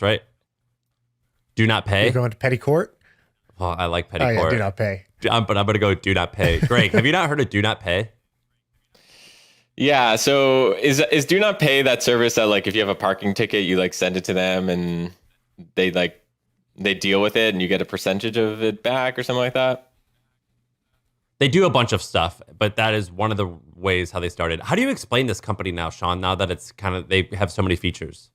right? Do not You're pay. going to petty court? Well, I like petty Oh yeah, court. do not pay. But I'm gonna go do not pay. Greg, have you not heard of do not pay? Yeah. So is Do Not Pay that service that like if you have a parking ticket, you like send it to them and they like they deal with it and you get a percentage of it back or something like that? They do a bunch of stuff, but that is one of the ways how they started. How do you explain this company now, Sean? Now that it's kind of they have so many features.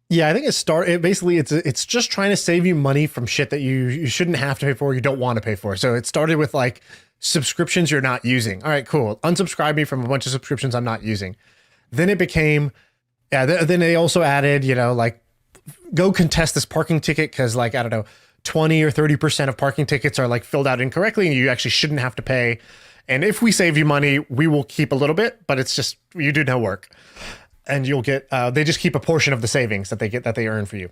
Yeah, I think it's just trying to save you money from shit that you shouldn't have to pay for, you don't want to pay for. So it started with like subscriptions you're not using. All right, cool. Unsubscribe me from a bunch of subscriptions I'm not using. Then it became, then they also added, like go contest this parking ticket because like, I don't know, 20 or 30% of parking tickets are like filled out incorrectly and you actually shouldn't have to pay. And if we save you money, we will keep a little bit, but it's just, you do no work. And you'll get, they just keep a portion of the savings that they earn for you.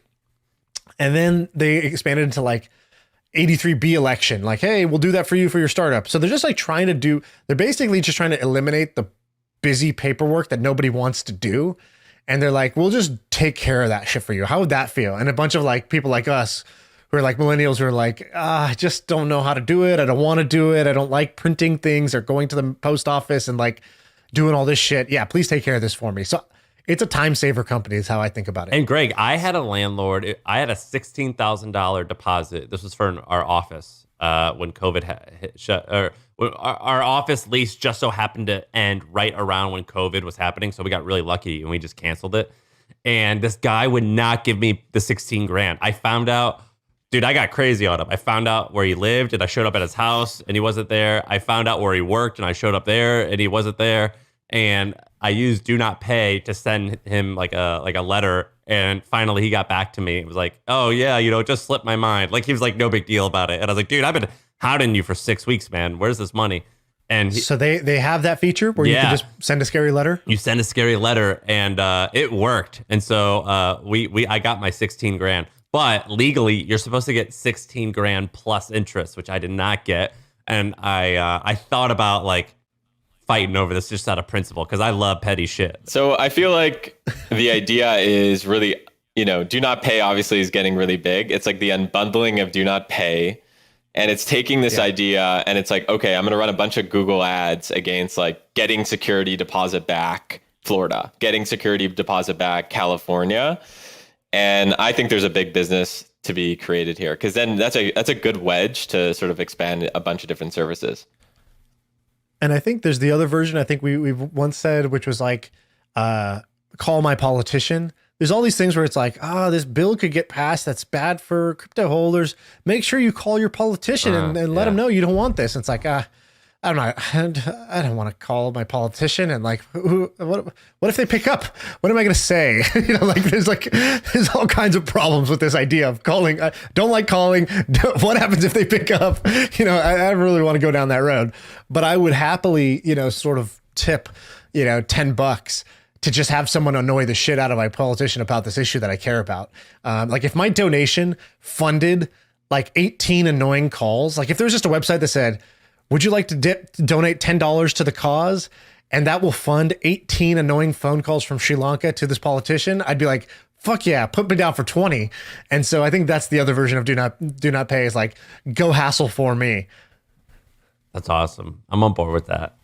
And then they expanded into like 83B election, like, hey, we'll do that for you for your startup. So they're just like they're basically just trying to eliminate the busy paperwork that nobody wants to do. And they're like, we'll just take care of that shit for you. How would that feel? And a bunch of like people like us who are like millennials who are like, I just don't know how to do it. I don't want to do it. I don't like printing things or going to the post office and like doing all this shit. Yeah, please take care of this for me. So it's a time saver company is how I think about it. And Greg, I had a landlord. I had a $16,000 deposit. This was for our office when COVID hit shut. Or our office lease just so happened to end right around when COVID was happening. So we got really lucky and we just canceled it. And this guy would not give me the 16 grand. I found out, dude, I got crazy on him. I found out where he lived and I showed up at his house and he wasn't there. I found out where he worked and I showed up there and he wasn't there. And I used Do Not Pay to send him like a letter. And finally he got back to me. It was like, oh yeah, it just slipped my mind. Like he was like, no big deal about it. And I was like, dude, I've been hounding you for 6 weeks, man. Where's this money? And so they have that feature where you can just send a scary letter. You send a scary letter and it worked. And so I got my 16 grand. But legally, you're supposed to get 16 grand plus interest, which I did not get. And I thought about like fighting over this just out of principle because I love petty shit. So I feel like the idea is really, Do Not Pay obviously is getting really big. It's like the unbundling of Do Not Pay. And it's taking this idea and it's like, okay, I'm going to run a bunch of Google ads against like getting security deposit back Florida, getting security deposit back California. And I think there's a big business to be created here because then that's a good wedge to sort of expand a bunch of different services. And I think there's the other version I think we've once said, which was like, call my politician. There's all these things where it's like, this bill could get passed. That's bad for crypto holders. Make sure you call your politician and let them know you don't want this. And it's like, I don't want to call my politician. And like, what if they pick up? What am I going to say? There's all kinds of problems with this idea of calling. I don't like calling. What happens if they pick up? I really want to go down that road, but I would happily, sort of tip, $10 to just have someone annoy the shit out of my politician about this issue that I care about. Like if my donation funded like 18 annoying calls, like if there was just a website that said, would you like to donate $10 to the cause? And that will fund 18 annoying phone calls from Sri Lanka to this politician. I'd be like, fuck yeah, put me down for 20. And so I think that's the other version of do not pay is like, go hassle for me. That's awesome. I'm on board with that.